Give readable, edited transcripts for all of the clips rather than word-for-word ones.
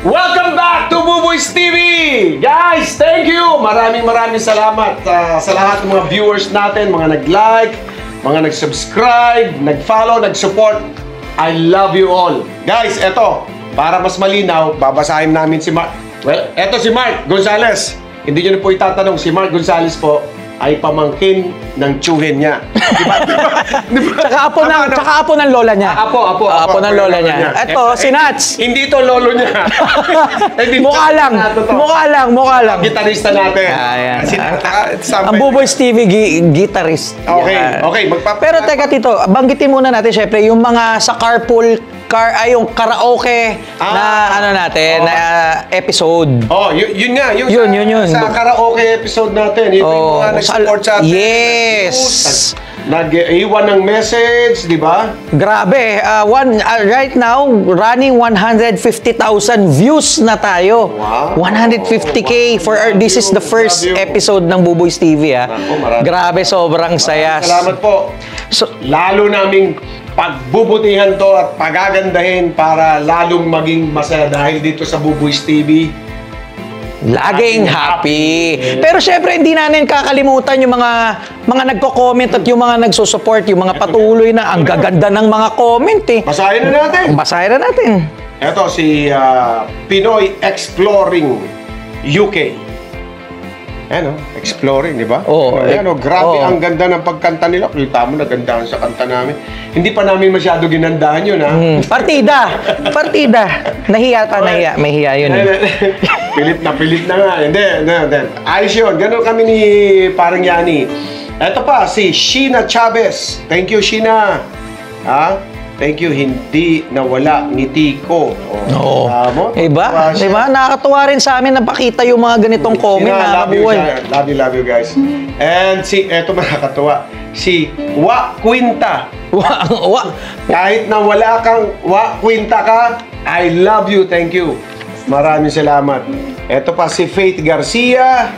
Welcome back to Buboys TV! Guys, thank you! Maraming salamat sa lahat ng mga viewers natin, mga nag-like, mga nag-subscribe, nag-follow, nag-support. I love you all. Guys, eto, para mas malinaw, babasahin namin si Mark. Well, eto si Mark Gonzales. Hindi nyo na po itatanong, si Mark Gonzales po ay pamangkin ng tsuhin niya. Diba? Tsaka apo ng lola niya. Apo ng lola niya. Ito, si Nats. Hindi to lolo niya. Mukha lang. Gitarista natin. Ang Buboys TV guitarist. Okay. Pero teka Tito, banggitin muna natin syempre yung mga sa yung karaoke na na episode. Yun nga. Yun. Sa karaoke episode natin. Ito yung mga nag-support sa atin. Yes. Nag-iwan ng message, di ba? Grabe. Right now, running 150,000 views na tayo. Wow. 150K for this is the first episode ng Buboys TV. Grabe, sobrang saya. Salamat po. Lalo naming pagbubutihan to at pagagandahin para lalong maging masaya dahil dito sa Buboys TV. Laging happy. Pero syempre hindi natin kakalimutan yung mga nagko-comment at yung mga nagsusupport, yung mga patuloy na ang gaganda ng mga comment eh. Basahin na natin. Ito si Pinoy Exploring UK. Ayan Exploring, di ba? Grabe ang ganda ng pagkanta nila. Kita mo, nagandahan sa kanta namin. Hindi pa namin masyado ginandahan yun, ha? Partida. Nahiya. May hiya yun. Pilit na nga. Hindi. Ayos yun. Ganun kami ni Parang Yani. Ito pa, si Sheena Chavez. Thank you, Sheena. Thank you, hindi nawala ngiti ko. Diba? Nakakatuwa rin sa amin na pakita yung mga ganitong comment na kabuhay. Love you guys. And eto nakakatuwa. Si Wa Quinta. Kahit na wala kang Wa Quinta ka, I love you, thank you. Maraming salamat. Eto pa si Faith Garcia.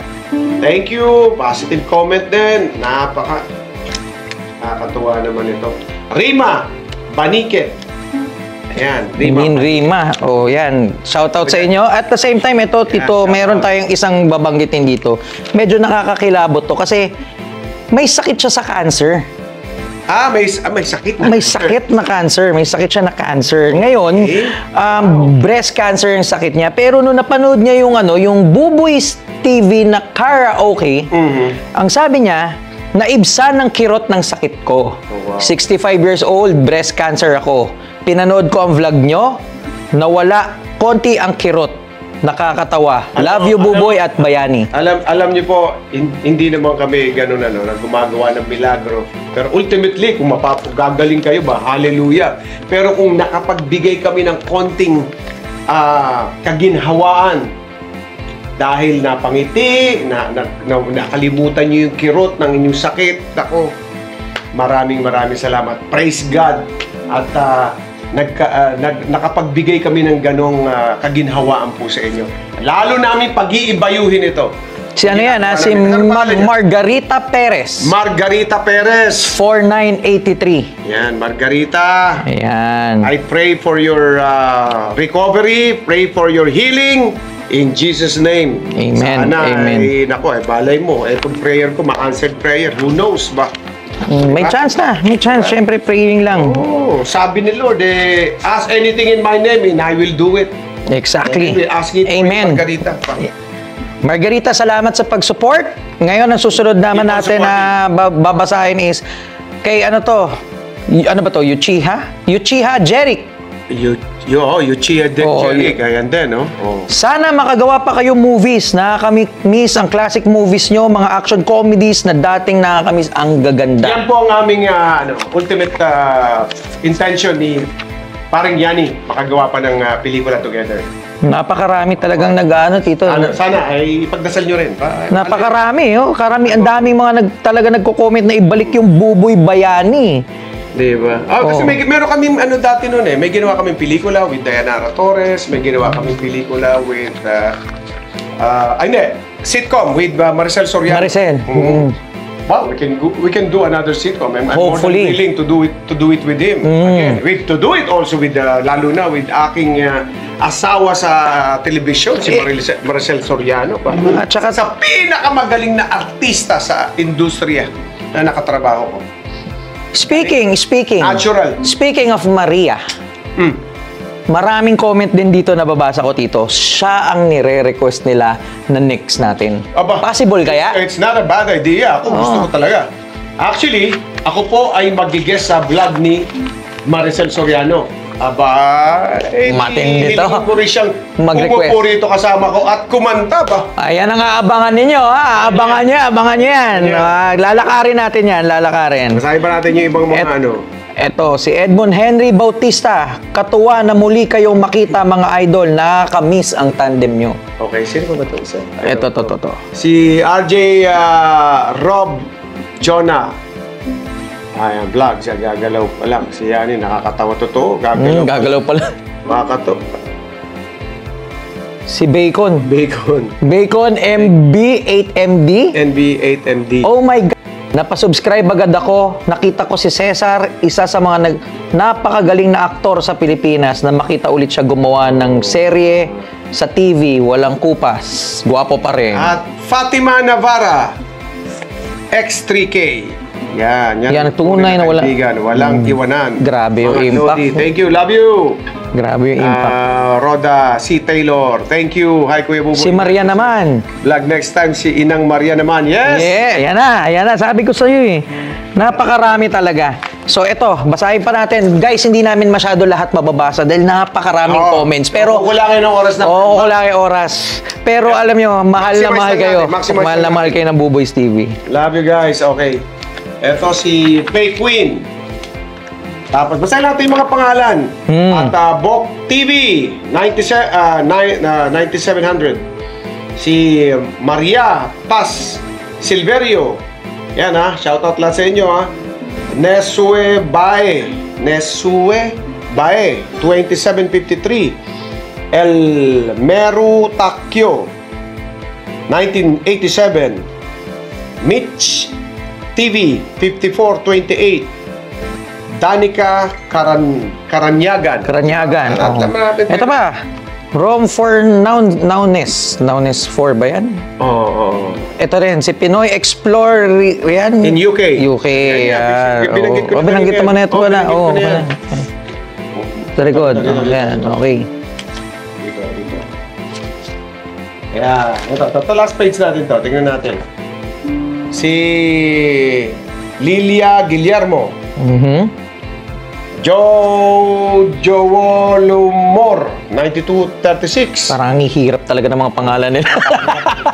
Thank you. Positive comment din. Nakakatuwa naman ito. Rima Baniket. Ayan, Rima. Yan. Shoutout sa inyo. At the same time, ito, Tito, meron tayong isang babanggitin dito. Medyo nakakakilabot to kasi may sakit siya sa cancer. May sakit na? May sakit na cancer. May sakit siya na cancer. Ngayon, breast cancer yung sakit niya. Pero nung napanood niya yung Buboys TV na karaoke, ang sabi niya, naibsan ng kirot ng sakit ko. 65 years old, breast cancer ako. Pinanood ko ang vlog nyo, nawala konti ang kirot. Nakakatawa. Love you, Buboy at Bayani. Alam niyo po, hindi naman kami ganun na gumagawa ng milagro. Pero ultimately, kung gagaling kayo ba, hallelujah. Pero kung nakapagbigay kami ng konting kaginhawaan, dahil napangiti, nakalimutan niyo yung kirot ng inyong sakit. Ako, maraming salamat. Praise God. At nakapagbigay kami ng ganong kaginhawaan po sa inyo. Lalo namin pag-iibayuhin ito. Si si Margarita Perez. Margarita Perez. 4983. Yan, Margarita. Ayan. I pray for your recovery. Pray for your healing. In Jesus' name. Amen. Sana, Amen. Balay mo. Itong prayer ko, ma-answered prayer. Who knows ba? May chance na. May chance. Siyempre, praying lang. Sabi ni Lord, ask anything in my name and I will do it. Exactly. Ask it Amen. for Margarita. Margarita, salamat sa pag-support. Ngayon, ang susunod naman natin na babasahin is kay Yuchiha Jeric. Yuchiha Jeric. Ayan din, no? Sana makagawa pa kayo movies. Nakakamiss ang classic movies nyo, mga action comedies na dating nakakamiss. Ang gaganda. Yan po ang aming ultimate intention ni Parang Yani, makagawa pa ng pelikula together. Napakarami talagang Tito. Sana ay ipagdasal nyo rin. Napakarami, ang daming mga talaga nagko-comment na ibalik yung Buboy Bayani. Diba? Kasi meron kaming dati noon may ginawa kaming pelikula with Dayanara Torres, may ginawa kaming pelikula with sitcom with Maricel Soriano. Maricel. Well, we can do another sitcom. I'm Hopefully. more than willing to do it with him. Again, to do it also with lalo na with aking asawa sa telebisyon, si Maricel Soriano pa. At saka Sa pinakamagaling na artista sa industriya na nakatrabaho ko. Speaking Natural. Speaking of Maria, maraming comment din dito na babasa ko, Tito. Siya ang nire-request nila na next natin. Aba, Possible kaya? It's not a bad idea. Ako gusto ko talaga. Actually, ako po ay mag-guest sa vlog ni Maricel Soriano. Aba, Matindi to. Hindi ko rin siyang Mag-request. pumupo rito kasama ko at kumanta ba? Ayan ang aabangan ninyo, ha? Abangan niyo yan. Lalakarin natin yan, lalakarin. Masahin pa natin yung ibang mga Eto, si Edmond Henry Bautista. Katuwa na muli kayong makita, mga idol. Nakaka-miss ang tandem nyo. Okay, sino ba ito isa? Eto, to. Si RJ Rob Jonah. Ayan, vlog siya, gagalaw pa lang. Si Yani, nakakatawa totoo. Gagalaw pala. Makakato. Si Bacon. Bacon MB8MD. NB8MD. Oh my God. Napasubscribe agad ako. Nakita ko si Cesar, isa sa mga napakagaling na aktor sa Pilipinas na makita ulit siya gumawa ng serye sa TV. Walang kupas. Guwapo pa rin. At Fatima Navarra. X3K. Yan tunay na walang iwanan. Grabe yung Mga impact. Lodi, thank you, love you. Grabe yung impact. Roda C. Taylor, thank you. Hi, Kuya Buboy. Si Maria naman. Vlog next time, si Inang Maria naman. Yes! Yeah, yan na. Sabi ko sa'yo eh. Napakarami talaga. So eto, basahin pa natin. Guys, hindi namin masyado lahat mababasa dahil napakaraming comments. Pero kukulangin ng oras na. kukulangin oras. Pero alam nyo, mahal na mahal kayo. Mahal na mahal kayo ng Buboys TV. Love you guys. Okay. Eto si Faye Queen. Tapos basahin natin yung mga pangalan. At Bok TV 9700. Si Maria Paz Silverio. Yan ha, shoutout lang sa inyo ha. Nesue Bae 2753. El Meru Takyo 1987. Mitch TV 5428. Danica Karanyagan. Ito pa. Rome for Nowness 4 ba yan? Oo. Ito rin, si Pinoy Explore yan. In UK. Binanggit naman na ito pala. Sa likod. Yan, okay. Dito. Yeah. Ito last page natin to. Tingnan natin. Si Lilia Guillermo. Joolumor 9236. Parang hihirap talaga ng mga pangalan nila.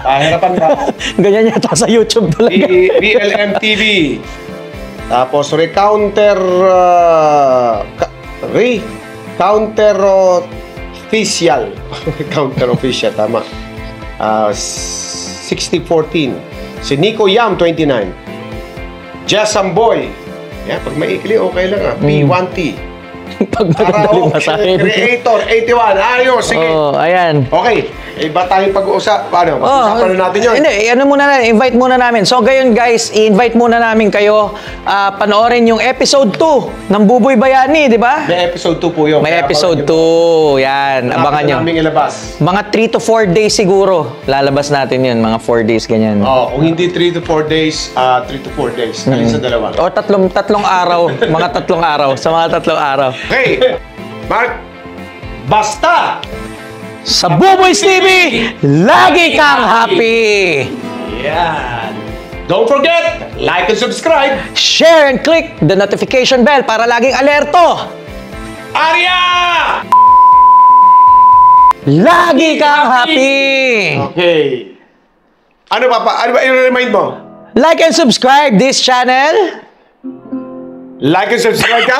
Hirapan ba? Ganyan yata sa YouTube talaga. BLM TV. Tapos Recounter Official. Recounter Official, tama. 6014. Si Nico Yam 29. Jasamboy. Yan, pag maikli, okay lang P1T. Pag magandali masahin. Creator 81. Ayos, sige. Ayan. Okay. Iba tayong pag-uusap. Pag-uusapan na natin yun. Hindi, invite muna namin. So, gayon guys, i-invite muna namin kayo panoorin yung episode 2 ng Buboy Bayani, di ba? May episode 2 po yun. May episode 2. Yan, abangan nyo. Naming ilabas. Mga 3 to 4 days siguro. Lalabas natin yun, mga 4 days, ganyan. Kung hindi 3 to 4 days, 3 to 4 days. Alin sa dalawa. O tatlong araw. Mga 3 araw. Sa mga 3 araw. Okay. Mark, basta! Sa Buboys TV, lagi kang happy! Yan. Don't forget, like and subscribe. Share and click the notification bell para laging alerto. Arya! Lagi kang happy! Okay. Ano ba i-remind mo? Like and subscribe this channel. Like and subscribe ka?